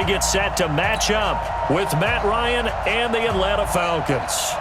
get set to match up with Matt Ryan and the Atlanta Falcons.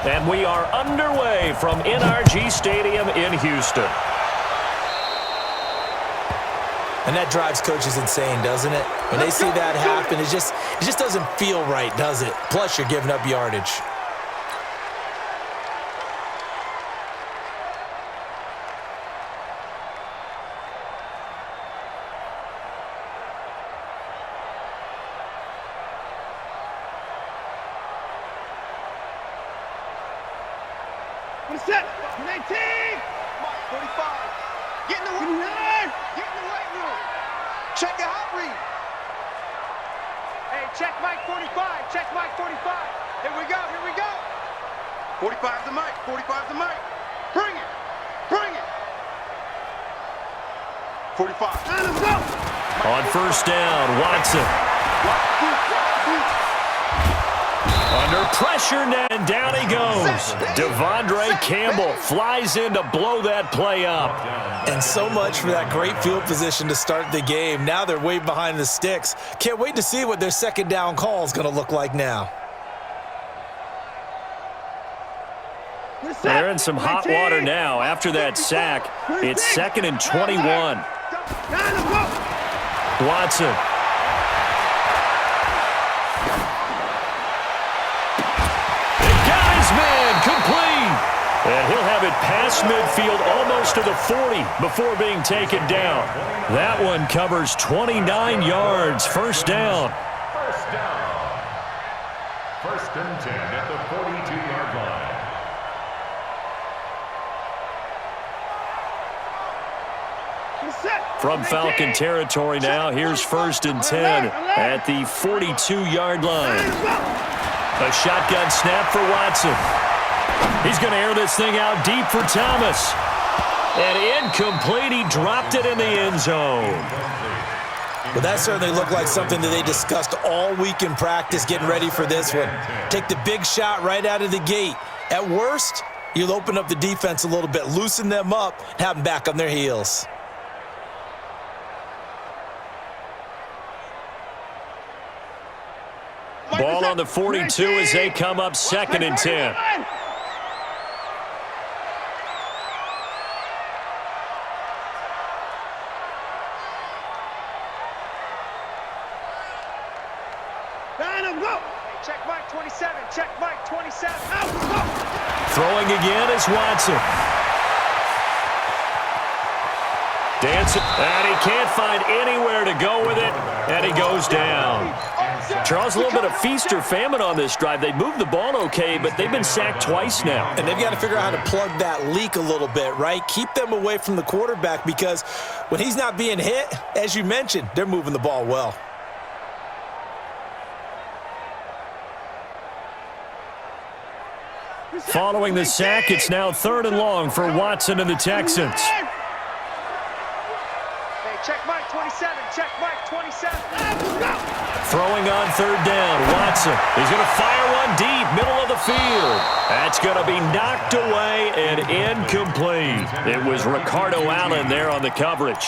And we are underway from NRG Stadium in Houston. And that drives coaches insane, doesn't it? When they see that happen, it just doesn't feel right, does it? Plus, you're giving up yardage. Set. 19. 45. Get in the weight. Get in the weight room. Check your hot read. Hey, check Mike 45. Check Mike 45. Here we go. Here we go. 45's the mic. 45's the mic. Bring it. Bring it. 45. Let's go. On first down, Watson. Under pressure, and down he goes. Devondre Campbell flies in to blow that play up. And so much for that great field position to start the game. Now they're way behind the sticks. Can't wait to see what their second down call is going to look like now. They're in some hot water now after that sack. It's 2nd and 21. Watson. Man, complete. And he'll have it past midfield almost to the 40 before being taken down. That one covers 29 yards. First down. First down. 1st and 10 at the 42-yard line. From Falcon territory now, here's 1st and 10 at the 42-yard line. A shotgun snap for Watson. He's going to air this thing out deep for Thomas. And incomplete. He dropped it in the end zone. Well, that certainly looked like something that they discussed all week in practice getting ready for this one. Take the big shot right out of the gate. At worst, you'll open up the defense a little bit, loosen them up, and have them back on their heels. Ball on the 42 as they come up 2nd and 10. Check Mike 27. Check Mike 27. Throwing again is Watson. Dancing, and he can't find anywhere to go with it, and he goes down. Charles, a little bit of feast or famine on this drive. They moved the ball okay, but they've been sacked twice now. And they've got to figure out how to plug that leak a little bit, right? Keep them away from the quarterback because when he's not being hit, as you mentioned, they're moving the ball well. Following the sack, it's now 3rd and long for Watson and the Texans. Check Mike 27. Check Mike 27. Throwing on 3rd down, Watson. He's going to fire one deep, middle of the field. That's going to be knocked away and incomplete. It was Ricardo Allen there on the coverage.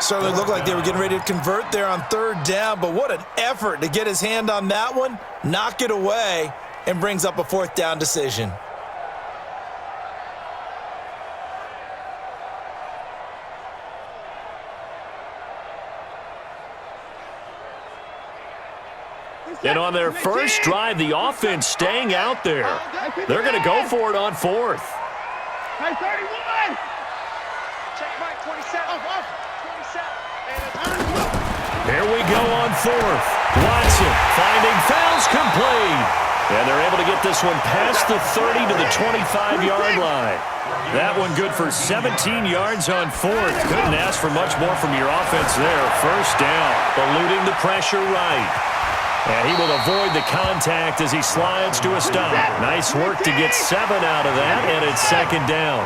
Certainly looked like they were getting ready to convert there on 3rd down, but what an effort to get his hand on that one, knock it away, and brings up a 4th down decision. And on their first drive, the offense staying out there. They're going to go for it on 4th. Hey, 31. Check Mike 27. 27. Here we go on 4th. Watson finding Fowles complete. And they're able to get this one past the 30 to the 25-yard line. That one good for 17 yards on fourth. Couldn't ask for much more from your offense there. First down, eluding the pressure right. And he will avoid the contact as he slides to a stop. Nice work to get 7 out of that, and it's second down.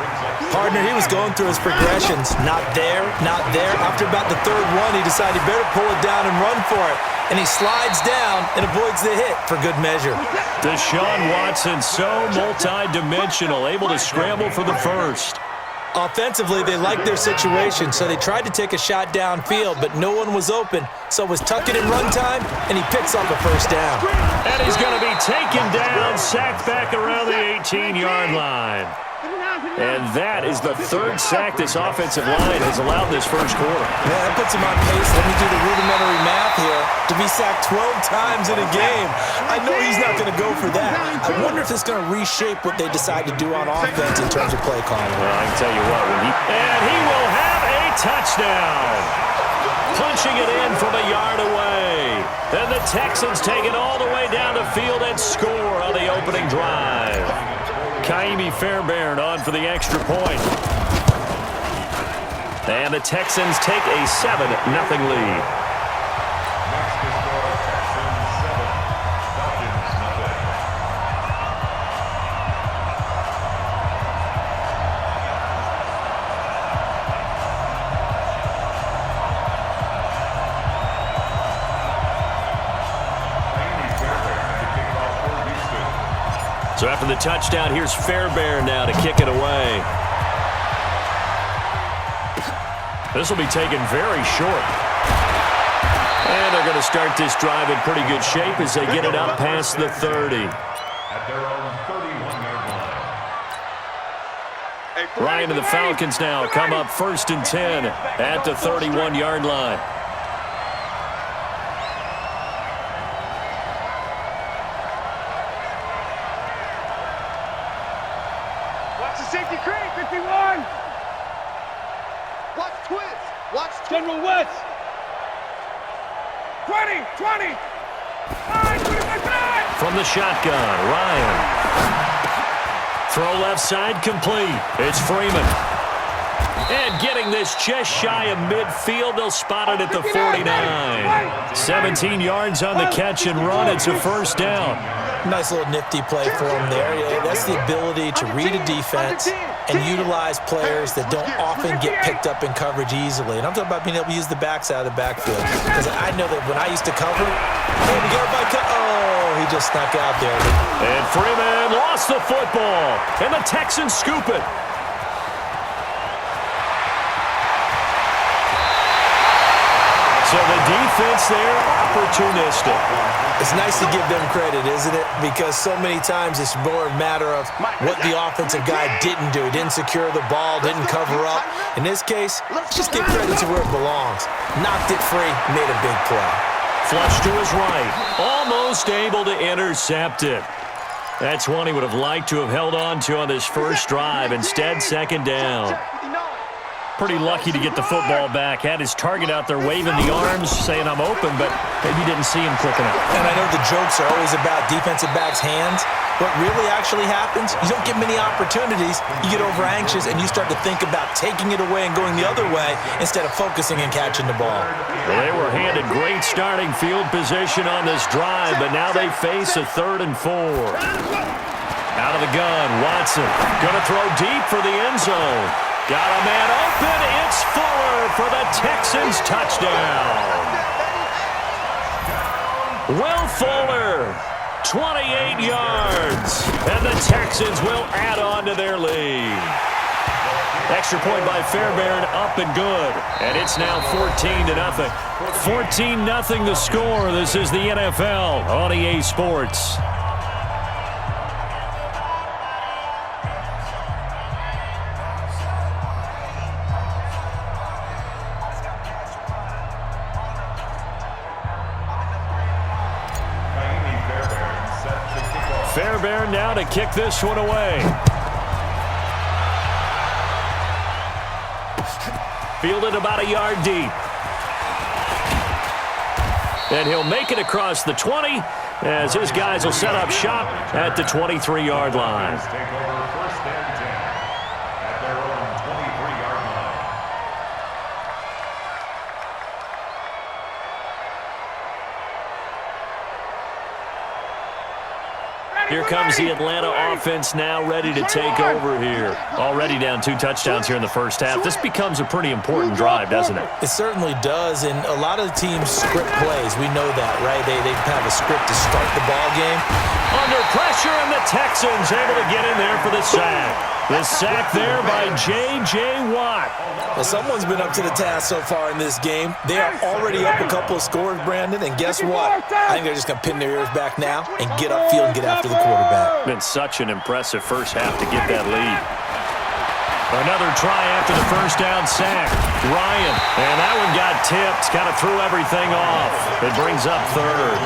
Partner, he was going through his progressions. Not there, not there. After about the third one, he decided he better pull it down and run for it. And he slides down and avoids the hit for good measure. Deshaun Watson, so multi-dimensional, able to scramble for the first. Offensively, they liked their situation, so they tried to take a shot downfield, but no one was open. So it was tuck it in run time, and he picks up a first down. And he's going to be taken down, sacked back around the 18-yard line. And that is the third sack this offensive line has allowed this first quarter. Yeah, that puts him on pace. Let me do the rudimentary math here. To be sacked 12 times in a game. I know he's not going to go for that. I wonder if it's going to reshape what they decide to do on offense in terms of play calling. Well, I can tell you what. And he will have a touchdown. Punching it in from a yard away. Then the Texans take it all the way down the field and score on the opening drive. Kaimi Fairbairn on for the extra point. And the Texans take a 7-0 lead. Next to score, Texans 7, Falcons 0. So after the touchdown, here's Fairbairn now to kick it away. This will be taken very short. And they're going to start this drive in pretty good shape as they get it up past the 30. At their own 31-yard line. Ryan and the Falcons now come up 1st and 10 at the 31-yard line. Watch the safety creep, 51. Watch twist. Watch General West. 20. From the shotgun, Ryan. Throw left side complete. It's Freeman. And getting this just shy of midfield, they'll spot it at the 49. 17 yards on the catch and run. It's a first down. Nice little nifty play for him there. Yeah, that's the ability to read a defense and utilize players that don't often get picked up in coverage easily. And I'm talking about being able to use the backside of the backfield. Because I know that when I used to cover, he just snuck out there. And Freeman lost the football. And the Texans scoop it. So the defense there, opportunistic. It's nice to give them credit, isn't it? Because so many times it's more a matter of what the offensive guy didn't do. Didn't secure the ball, didn't cover up. In this case, just give credit to where it belongs. Knocked it free, made a big play. Flush to his right. Almost able to intercept it. That's one he would have liked to have held on to on this first drive. Instead, second down. Pretty lucky to get the football back. Had his target out there waving the arms, saying I'm open, but maybe didn't see him quick enough. And I know the jokes are always about defensive backs' hands. What really actually happens, you don't get many opportunities. You get over anxious and you start to think about taking it away and going the other way instead of focusing and catching the ball. Well, they were handed great starting field position on this drive, but now they face a 3rd and 4. Out of the gun, Watson going to throw deep for the end zone. Got a man open. It's Fuller for the Texans touchdown. Will Fuller, 28 yards. And the Texans will add on to their lead. Extra point by Fairbairn, up and good. And it's now 14-0. 14-0 the score. This is the NFL on EA Sports. Fairbairn now to kick this one away. Fielded about a yard deep. And he'll make it across the 20 as his guys will set up shop at the 23-yard line. Take over first and 10 at their own 23-yard line. Here comes the Atlanta offense now ready to take over here. Already down 2 touchdowns here in the first half. This becomes a pretty important drive, doesn't it? It certainly does, and a lot of the teams script plays. We know that, right? They have a script to start the ball game. Under pressure, and the Texans able to get in there for the sack. The sack there by J.J. Watt. Well, someone's been up to the task so far in this game. They are already up a couple of scores, Brandon, and guess what? I think they're just going to pin their ears back now and get upfield and get after the quarterback. Been such an impressive first half to get that lead. Another try after the first down sack. Ryan, and that one got tipped. Kind of threw everything off. It brings up third.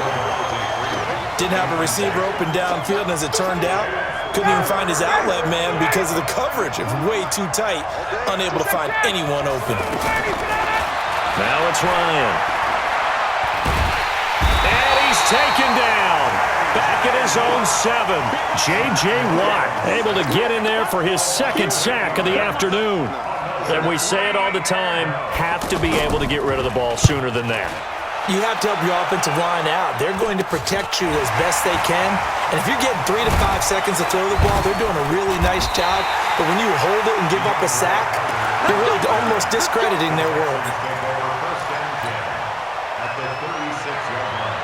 Didn't have a receiver open downfield, and as it turned out, couldn't even find his outlet man because of the coverage. It was way too tight, unable to find anyone open. Now it's Ryan. And he's taken down. Back at his own 7. J.J. Watt able to get in there for his second sack of the afternoon. And we say it all the time, have to be able to get rid of the ball sooner than that. You have to help your offensive line out. They're going to protect you as best they can. And if you're getting 3 to 5 seconds to throw the ball, they're doing a really nice job. But when you hold it and give up a sack, you're really almost discrediting their work. First and 10 at the 36-yard line.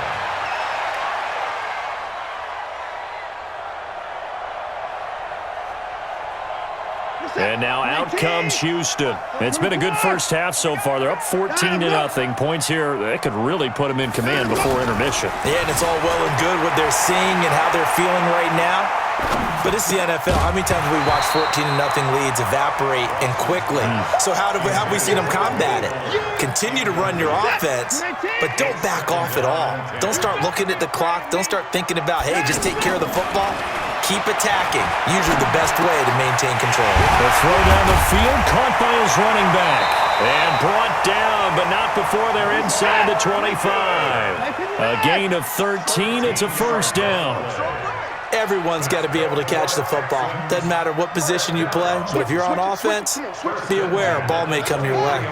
And now out comes Houston. It's been a good first half so far. They're up 14-0. Points here, they could really put them in command before intermission. Yeah, and it's all well and good what they're seeing and how they're feeling right now. But it's the NFL. How many times have we watched 14-0 leads evaporate and quickly? So how have we seen them combat it? Continue to run your offense, but don't back off at all. Don't start looking at the clock. Don't start thinking about, hey, just take care of the football. Keep attacking. Usually the best way to maintain control. The throw down the field, caught by his running back. And brought down, but not before they're inside the 25. A gain of 13. It's a first down. Everyone's got to be able to catch the football. Doesn't matter what position you play, but if you're on offense, be aware a ball may come your way.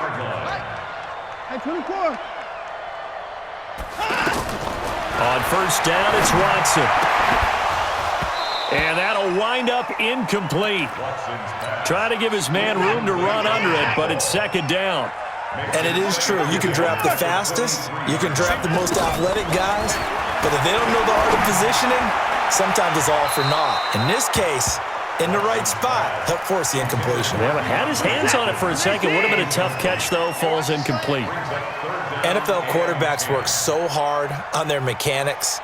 On first down, it's Watson. And that'll wind up incomplete. Try to give his man room to run under it, but it's second down. And it is true. You can draft the fastest. You can draft the most athletic guys. But if they don't know the art of positioning, sometimes it's all for naught. In this case, in the right spot, help force the incompletion. Yeah, but had his hands on it for a second. Would have been a tough catch, though. Falls incomplete. NFL quarterbacks work so hard on their mechanics,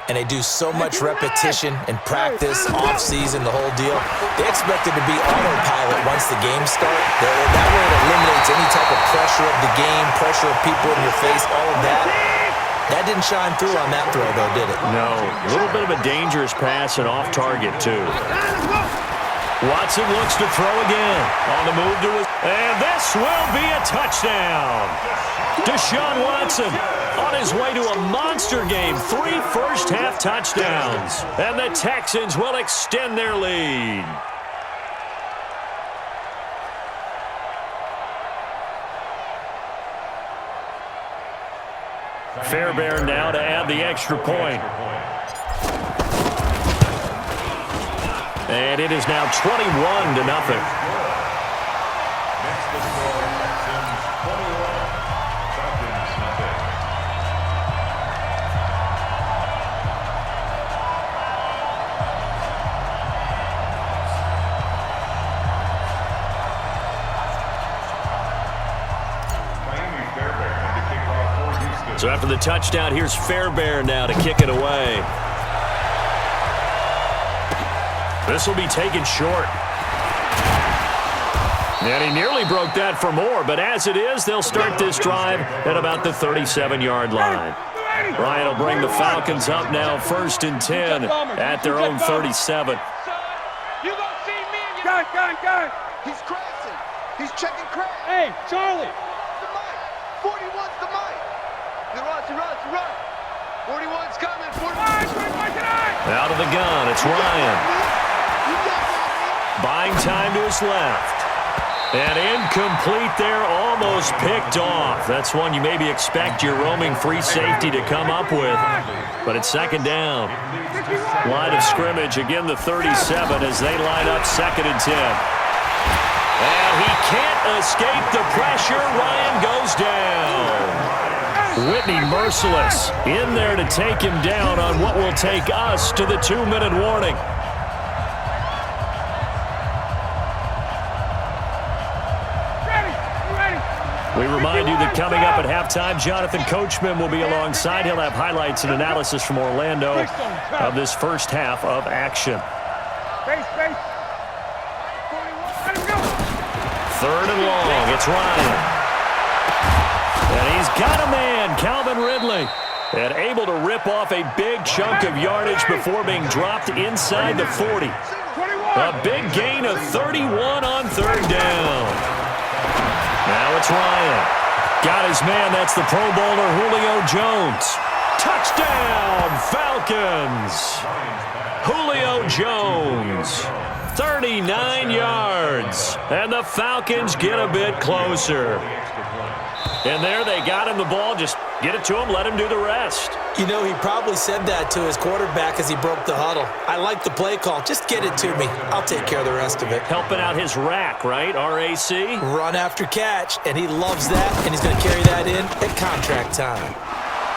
and they do so much repetition and practice, off-season, the whole deal. They expect it to be autopilot once the game starts. That way it eliminates any type of pressure of the game, pressure of people in your face, all of that. That didn't shine through on that throw, though, did it? No. A little bit of a dangerous pass and off target, too. Watson looks to throw again. On the move to his... And this will be a touchdown. Deshaun Watson on his way to a monster game. 3 first-half touchdowns. And the Texans will extend their lead. Fairbairn now to add the extra point. And it is now 21-0. Next to score, Texans 21, Falcons nothing. Miami Fairbairn to kick off for Houston. So after the touchdown, here's Fairbairn now to kick it away. This will be taken short. And he nearly broke that for more, but as it is, they'll start this drive at about the 37-yard line. Ryan will bring the Falcons up now, 1st and 10 at their own 37. You gonna see me and Gun. He's crashing. He's checking crash. Hey, Charlie. The mic. 41's the mic. Run. 41's coming. 41. Out of the gun, it's Ryan. Buying time to his left. And incomplete there, almost picked off. That's one you maybe expect your roaming free safety to come up with. But it's second down. Line of scrimmage, again the 37 as they line up 2nd and 10. And he can't escape the pressure. Ryan goes down. Whitney merciless in there to take him down on what will take us to the 2-minute warning. We remind you that coming up at halftime, Jonathan Coachman will be alongside. He'll have highlights and analysis from Orlando of this first half of action. 3rd and long, it's Ryan. And he's got a man, Calvin Ridley. And able to rip off a big chunk of yardage before being dropped inside the 40. A big gain of 31 on 3rd down. Now it's Ryan. Got his man. That's the Pro Bowler Julio Jones. Touchdown, Falcons. Julio Jones. 39 yards. And the Falcons get a bit closer. And there they got him the ball. Just get it to him. Let him do the rest. You know, he probably said that to his quarterback as he broke the huddle. I like the play call. Just get it to me. I'll take care of the rest of it. Helping out his rack, right? R-A-C? Run after catch, and he loves that, and he's going to carry that in at contract time.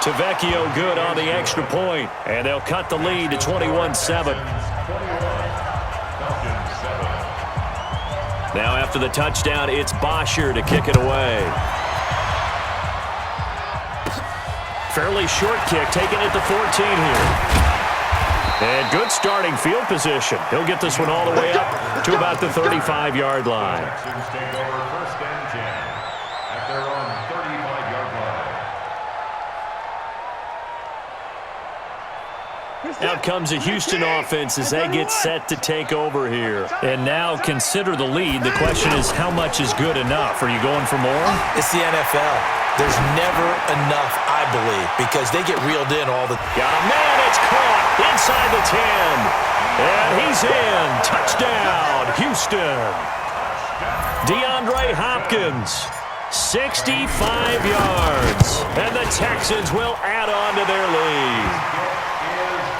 Tavecchio good on the extra point, and they'll cut the lead to 21-7. Now after the touchdown, it's Bosher to kick it away. Fairly short kick, taken at the 14 here. And good starting field position. He'll get this one all the way up to about the 35-yard line. Texans take over 1st and 10 at their own 35-yard line. Out comes the Houston offense as they get set to take over here. And now consider the lead. The question is, how much is good enough? Are you going for more? It's the NFL. There's never enough, I believe, because they get reeled in all the... Got a man, it's caught inside the 10. And he's in. Touchdown, Houston. DeAndre Hopkins, 65 yards. And the Texans will add on to their lead.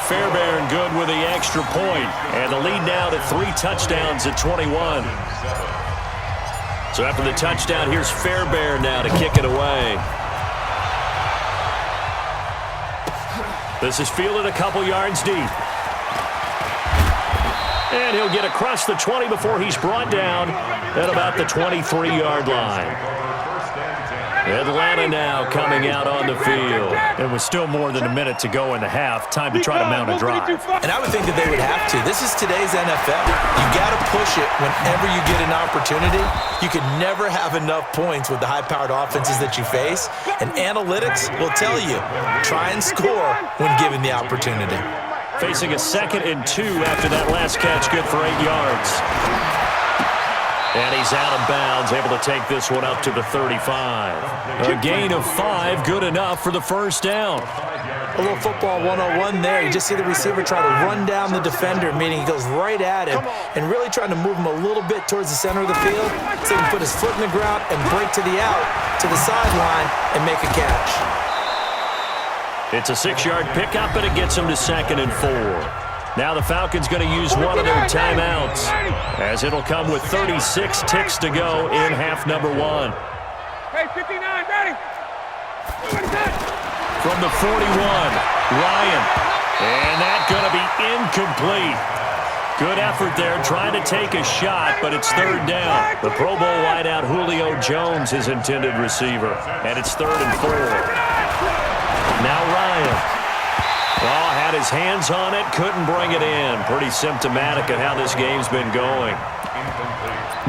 Fairbairn good with the extra point. And the lead now to 3 touchdowns at 21. So after the touchdown, here's Fairbairn now to kick it away. This is fielded a couple yards deep. And he'll get across the 20 before he's brought down at about the 23-yard line. Atlanta now coming out on the field. It was still more than a minute to go in the half. Time to try to mount a drive. And I would think that they would have to. This is today's NFL. You got to push it whenever you get an opportunity. You can never have enough points with the high-powered offenses that you face. And analytics will tell you, try and score when given the opportunity. Facing a 2nd and 2 after that last catch, good for 8 yards. And he's out of bounds, able to take this one up to the 35. A gain of 5, good enough for the first down. A little football 101 there. You just see the receiver try to run down the defender, meaning he goes right at him and really trying to move him a little bit towards the center of the field so he can put his foot in the ground and break to the out, to the sideline, and make a catch. It's a 6-yard pickup, and it gets him to 2nd and 4. Now the Falcons going to use one of their timeouts, as it'll come with 36 ticks to go in half number 1. Hey, 59, ready. From the 41, Ryan. And that's going to be incomplete. Good effort there, trying to take a shot, but it's 3rd down. The Pro Bowl wideout Julio Jones, his intended receiver, and it's 3rd and 4. Now Ryan. Oh, had his hands on it, couldn't bring it in. Pretty symptomatic of how this game's been going.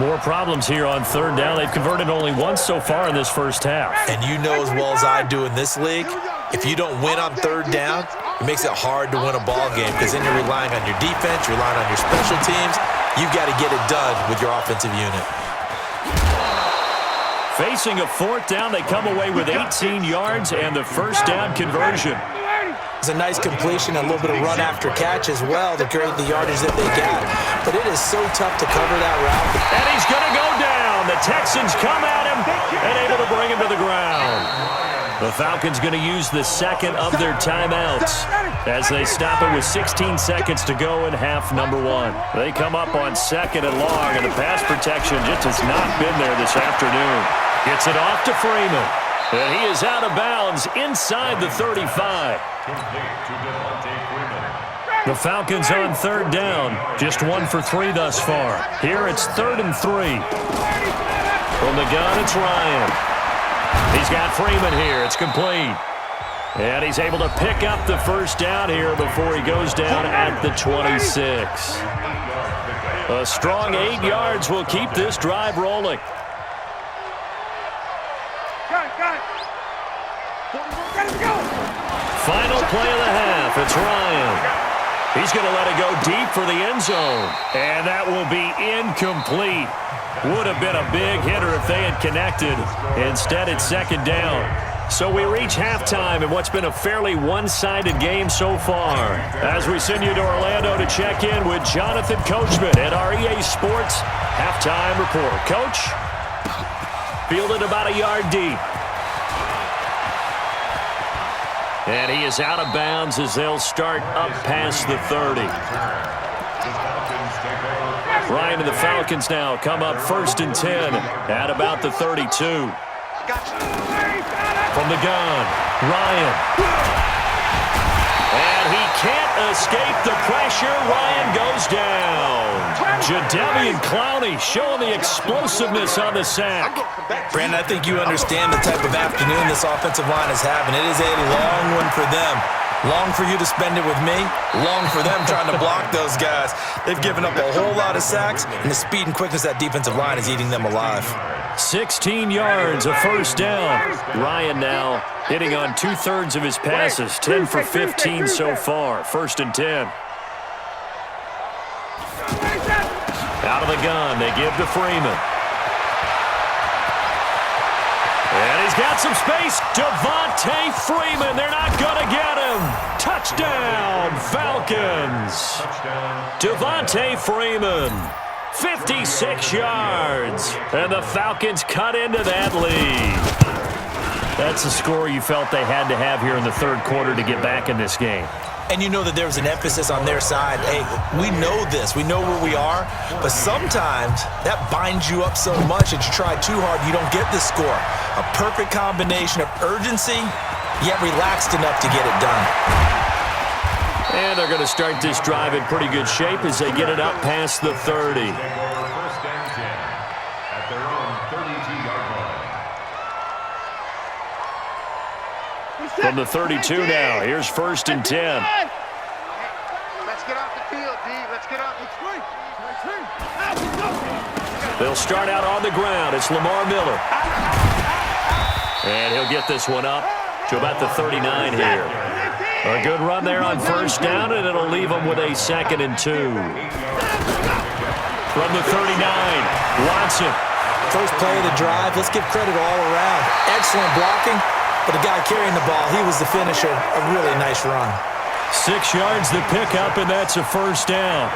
More problems here on 3rd down. They've converted only once so far in this first half. And you know as well as I do in this league, if you don't win on 3rd down, it makes it hard to win a ball game because then you're relying on your defense, you're relying on your special teams. You've got to get it done with your offensive unit. Facing a 4th down, they come away with 18 yards and the first down conversion. It's a nice completion, a little bit of run after catch as well to create the yardage that they got. But it is so tough to cover that route. And he's going to go down. The Texans come at him and able to bring him to the ground. The Falcons going to use the second of their timeouts as they stop it with 16 seconds to go in half number one. They come up on second and long, and the pass protection just has not been there this afternoon. Gets it off to Freeman. And he is out of bounds inside the 35. The Falcons on third down. Just 1 for 3 thus far. Here it's 3rd and 3. From the gun, it's Ryan. He's got Freeman here. It's complete. And he's able to pick up the first down here before he goes down at the 26. A strong 8 yards will keep this drive rolling. Final play of the half. It's Ryan. He's going to let it go deep for the end zone. And that will be incomplete. Would have been a big hitter if they had connected. Instead, it's second down. So we reach halftime in what's been a fairly one-sided game so far. As we send you to Orlando to check in with Jonathan Coachman at our EA Sports Halftime Report. Coach, fielded about a yard deep. And he is out of bounds as they'll start up past the 30. Ryan and the Falcons now come up 1st and 10 at about the 32. From the gun, Ryan. And he can't escape the pressure. Ryan goes down. Jadeveon Clowney showing the explosiveness on the sack. Brandon, I think you understand the type of afternoon this offensive line is having. It is a long one for them. Long for you to spend it with me. Long for them trying to block those guys. They've given up a whole lot of sacks, and the speed and quickness of that defensive line is eating them alive. 16 yards, a first down. Ryan now hitting on 2/3 of his passes. 10 for 15 so far. 1st and 10. Out of the gun, they give to Freeman. And he's got some space. Devontae Freeman. They're not going to get him. Touchdown, Falcons. Devontae Freeman. 56 yards. And the Falcons cut into that lead. That's the score you felt they had to have here in the third quarter to get back in this game. And you know that there was an emphasis on their side. Hey, we know this. We know where we are. But sometimes that binds you up so much that you try too hard, you don't get the score. A perfect combination of urgency, yet relaxed enough to get it done. And they're going to start this drive in pretty good shape as they get it up past the 30. From the 32 now, here's 1st and 10. Let's get off the field, D. Let's get off the field. They'll start out on the ground. It's Lamar Miller. And he'll get this one up to about the 39 here. A good run there on 1st down, and it'll leave them with a 2nd and 2. From the 39, Watson. First play of the drive, let's give credit all around. Excellent blocking. But the guy carrying the ball, he was the finisher. A really nice run. 6 yards the pickup, and that's a 1st down.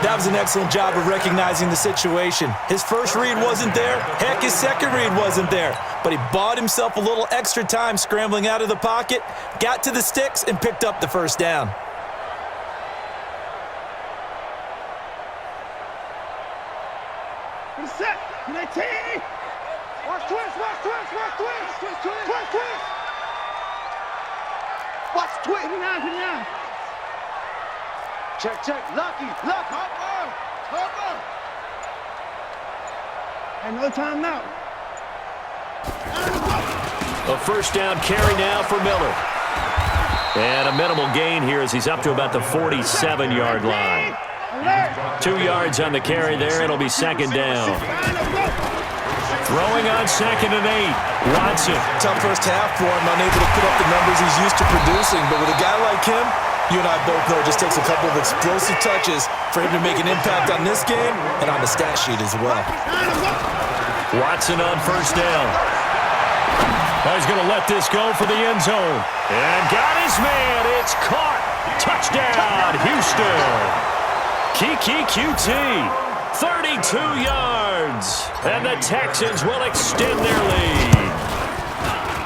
That was an excellent job of recognizing the situation. His first read wasn't there. Heck, his second read wasn't there. But he bought himself a little extra time scrambling out of the pocket, got to the sticks, and picked up the 1st down. Set. Watch twist, watch twist, watch twist. Twist, twist, twist, twist. Watch twist. 59. Check, check. Lucky. Hopper. And no time now. A 1st down carry now for Miller. And a minimal gain here as he's up to about the 47-yard line. 2 yards on the carry there. It'll be 2nd down. Throwing on 2nd and 8. Watson. Tough first half for him, unable to put up the numbers he's used to producing. But with a guy like him, you and I both know it just takes a couple of explosive touches for him to make an impact on this game and on the stat sheet as well. Watson on 1st down. Oh, he's going to let this go for the end zone. And got his man. It's caught. Touchdown, Houston. Kiki QT, 32 yards. And the Texans will extend their lead.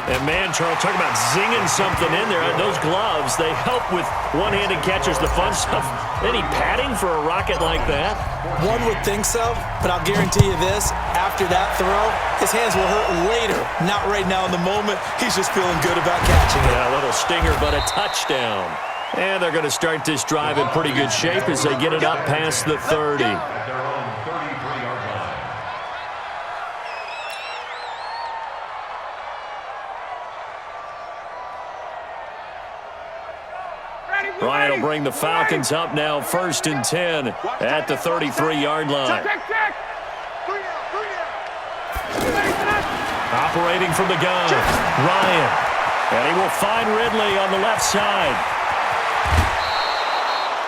And man, Charles, talk about zinging something in there. Those gloves, they help with one-handed catches, the fun stuff. Any padding for a rocket like that? One would think so, but I'll guarantee you this. After that throw, his hands will hurt later. Not right now in the moment. He's just feeling good about catching it. Yeah, a little stinger, but a touchdown. And they're going to start this drive in pretty good shape as they get it up past the 30. Ryan will bring the Falcons up now, 1st and 10 at the 33-yard line. Operating from the gun, Ryan. And he will find Ridley on the left side.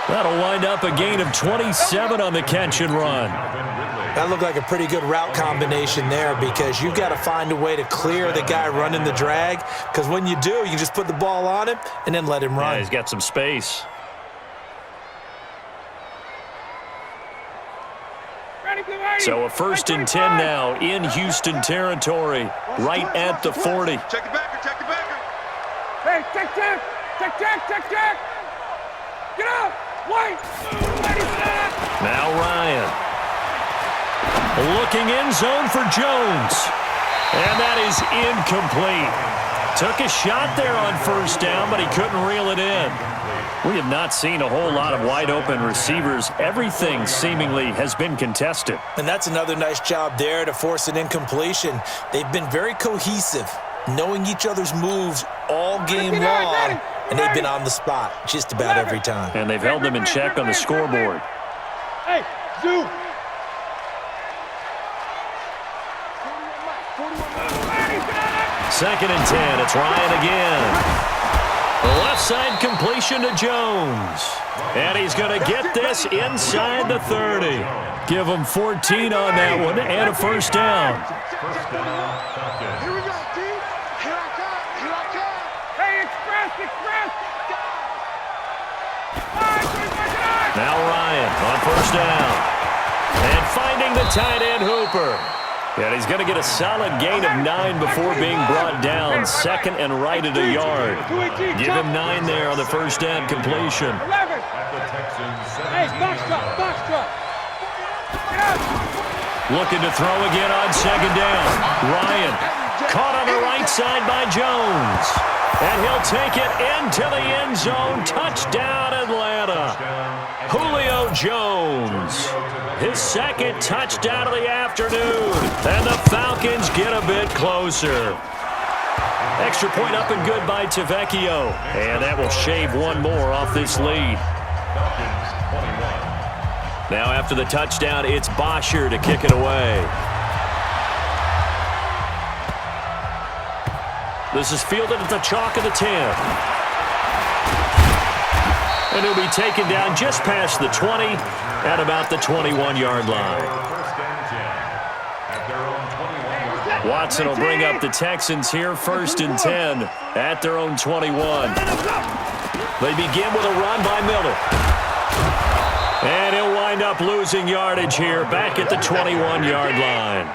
That'll wind up a gain of 27 on the catch and run. That looked like a pretty good route combination there because you've got to find a way to clear the guy running the drag, because when you do, you just put the ball on him and then let him run. Yeah, he's got some space. So a 1st and 10 now in Houston territory, right at the 40. Check the backer, check the backer. Hey, check. Get up, White. Now Ryan. Looking in zone for Jones. And that is incomplete. Took a shot there on 1st down, but he couldn't reel it in. We have not seen a whole lot of wide-open receivers. Everything seemingly has been contested. And that's another nice job there to force an incompletion. They've been very cohesive, knowing each other's moves all game long, and they've been on the spot just about every time. And they've held them in check on the scoreboard. Hey, Zoo. 2nd and 10. It's Ryan again. Left side completion to Jones. And he's going to get this inside the 30. Give him 14 on that one and a 1st down. Here we go, team. Here I come. Hey, express. Now Ryan on 1st down. And finding the tight end Hooper. And he's going to get a solid gain of 9 before being brought down. 2nd and right at a yard. Give him 9 there on the 1st down completion. 11. Hey, box truck. Get up. Looking to throw again on 2nd down. Ryan caught on the right side by Jones. And he'll take it into the end zone. Touchdown, Atlanta. Julio Jones. His 2nd touchdown of the afternoon. And the Falcons get a bit closer. Extra point up and good by Tavecchio. And that will shave one more off this lead. Now after the touchdown, it's Bosher to kick it away. This is fielded at the chalk of the 10. And he'll be taken down just past the 20 at about the 21-yard line. Watson will bring up the Texans here, 1st and 10 at their own 21. They begin with a run by Miller. And he'll wind up losing yardage here back at the 21-yard line.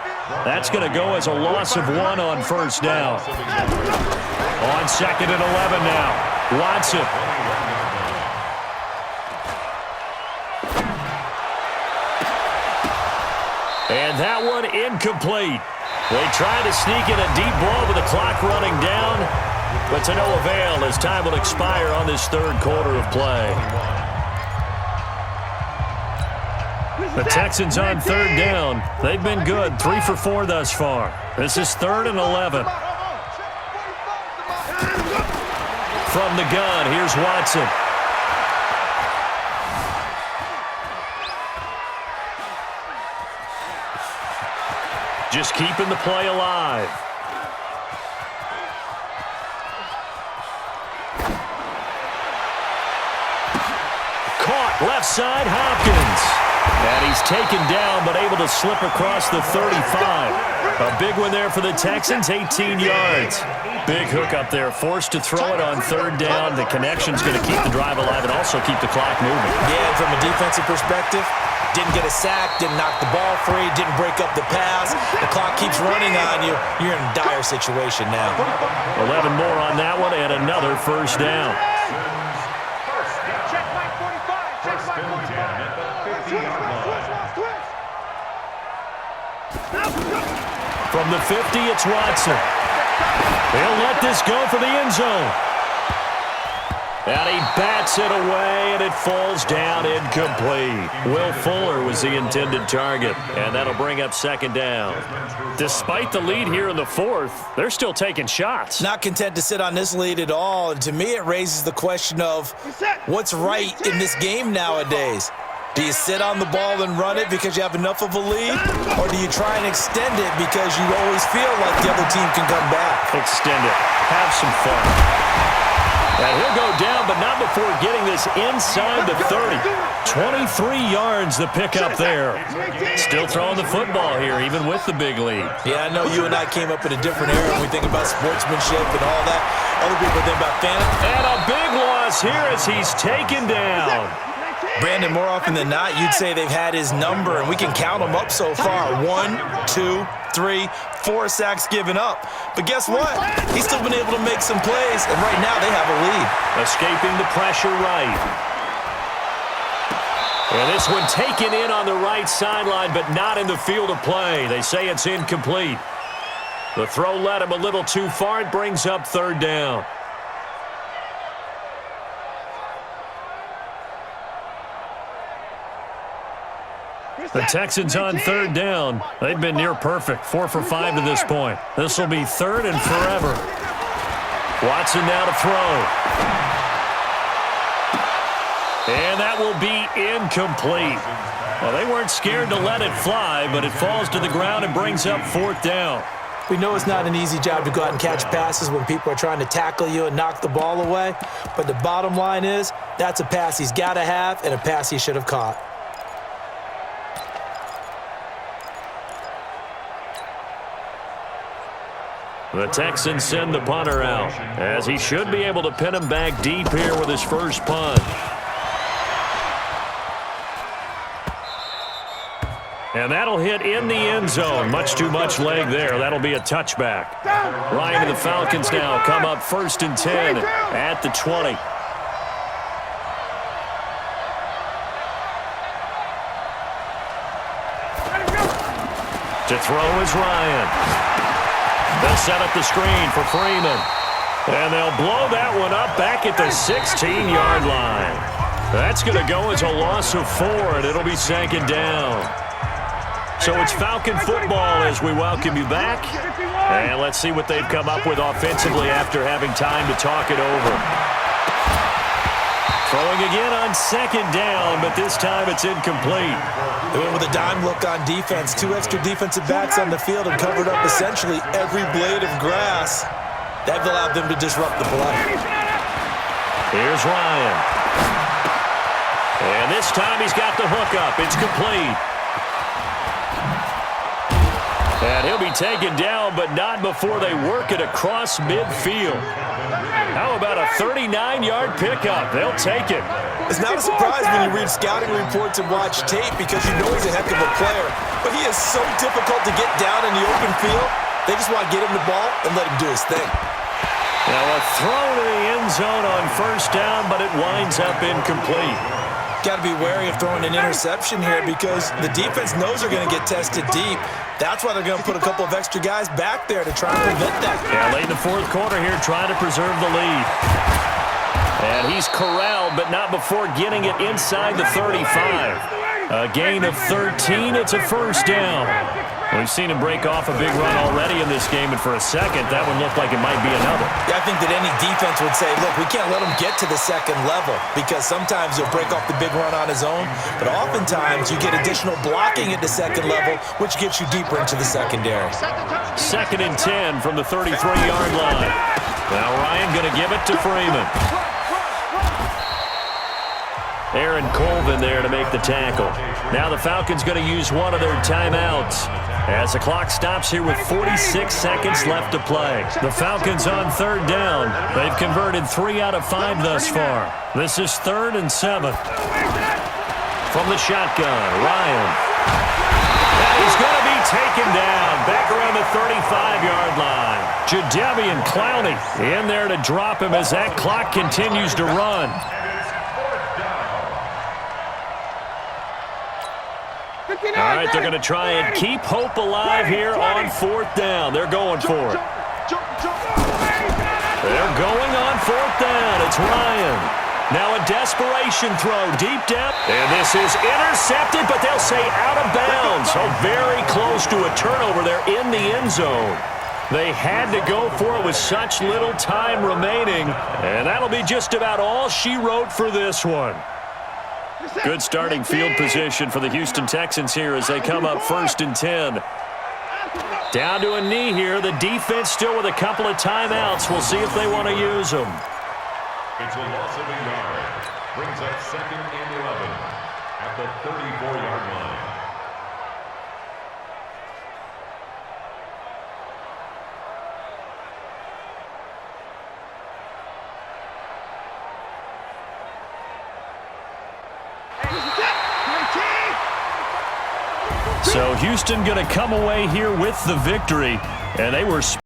That's going to go as a loss of 1 on 1st down. On 2nd and 11 now. Watson. And that one incomplete. They tried to sneak in a deep ball with the clock running down, but to no avail as time will expire on this 3rd quarter of play. The Texans on 3rd down. They've been good, 3 for 4 thus far. This is 3rd and 11. From the gun, here's Watson. Just keeping the play alive. Caught left side, Hopkins. And he's taken down, but able to slip across the 35. A big one there for the Texans, 18 yards. Big hook up there, forced to throw it on third down. The connection's going to keep the drive alive and also keep the clock moving. Yeah, and from a defensive perspective, didn't get a sack, didn't knock the ball free, didn't break up the pass. The clock keeps running on you. You're in a dire situation now. 11 more on that one and another first down. Check my 45. Check my 45. From the 50, it's Watson. He'll let this go for the end zone. And he bats it away, and it falls down incomplete. Will Fuller was the intended target, and that'll bring up second down. Despite the lead here in the fourth, they're still taking shots. Not content to sit on this lead at all, and to me it raises the question of what's right in this game nowadays. Do you sit on the ball and run it because you have enough of a lead, or do you try and extend it because you always feel like the other team can come back? Extend it. Have some fun. And he'll go down, but not before getting this inside the 30. 23 yards the pickup there. Still throwing the football here, even with the big lead. Yeah, I know you and I came up in a different era when we think about sportsmanship and all that. Other people think about fantasy. And a big loss here as he's taken down. Brandon, more often than not, you'd say they've had his number, and we can count them up so far. 1, 2, 3, 4 sacks given up. But guess what? He's still been able to make some plays, and right now they have a lead. Escaping the pressure right. And this one taken in on the right sideline, but not in the field of play. They say it's incomplete. The throw led him a little too far. It brings up third down. The Texans on third down. They've been near perfect. 4 for 5 to this point. This will be third and forever. Watson now to throw. And that will be incomplete. Well, they weren't scared to let it fly, but it falls to the ground and brings up fourth down. We know it's not an easy job to go out and catch passes when people are trying to tackle you and knock the ball away. But the bottom line is, that's a pass he's got to have and a pass he should have caught. The Texans send the punter out, as he should be able to pin him back deep here with his first punt. And that'll hit in the end zone. Much too much leg there. That'll be a touchback. Ryan and the Falcons now come up 1st and 10 at the 20. To throw is Ryan. They'll set up the screen for Freeman. And they'll blow that one up back at the 16-yard line. That's going to go as a loss of 4, and it'll be second down. So it's Falcon football as we welcome you back. And let's see what they've come up with offensively after having time to talk it over. Throwing again on second down, but this time it's incomplete. They went with a dime look on defense. 2 extra defensive backs on the field and covered up essentially every blade of grass. That allowed them to disrupt the play. Here's Ryan. And this time he's got the hook up. It's complete. And he'll be taken down, but not before they work it across midfield. How about a 39-yard pickup? They'll take it. It's not a surprise when you read scouting reports and watch tape because you know he's a heck of a player. But he is so difficult to get down in the open field. They just want to get him the ball and let him do his thing. Now a throw to the end zone on first down, but it winds up incomplete. Got to be wary of throwing an interception here because the defense knows they're going to get tested deep. That's why they're going to put a couple of extra guys back there to try and prevent that. Yeah, late in the fourth quarter here, trying to preserve the lead. And he's corralled, but not before getting it inside the 35. A gain of 13, it's a first down. We've seen him break off a big run already in this game, and for a second, that one looked like it might be another. Yeah, I think that any defense would say, look, we can't let him get to the second level because sometimes he'll break off the big run on his own, but oftentimes you get additional blocking at the second level, which gets you deeper into the secondary. 2nd and 10 from the 33-yard line. Now Ryan going to give it to Freeman. Aaron Colvin there to make the tackle. Now the Falcons going to use one of their timeouts as the clock stops here with 46 seconds left to play. The Falcons on third down. They've converted 3 out of 5 thus far. This is 3rd and 7. From the shotgun, Ryan. And he's going to be taken down back around the 35-yard line. Jadeveon Clowney in there to drop him as that clock continues to run. All right, they're going to try and keep hope alive here on 4th down. They're going for it. They're going on 4th down. It's Ryan. Now a desperation throw deep down. And this is intercepted, but they'll say out of bounds. So very close to a turnover there in the end zone. They had to go for it with such little time remaining. And that'll be just about all she wrote for this one. Good starting field position for the Houston Texans here as they come up 1st and 10. Down to a knee here. The defense still with a couple of timeouts. We'll see if they want to use them. It's a loss of a yard. Brings up 2nd and 11 at the 34-yard line. So Houston going to come away here with the victory, and they were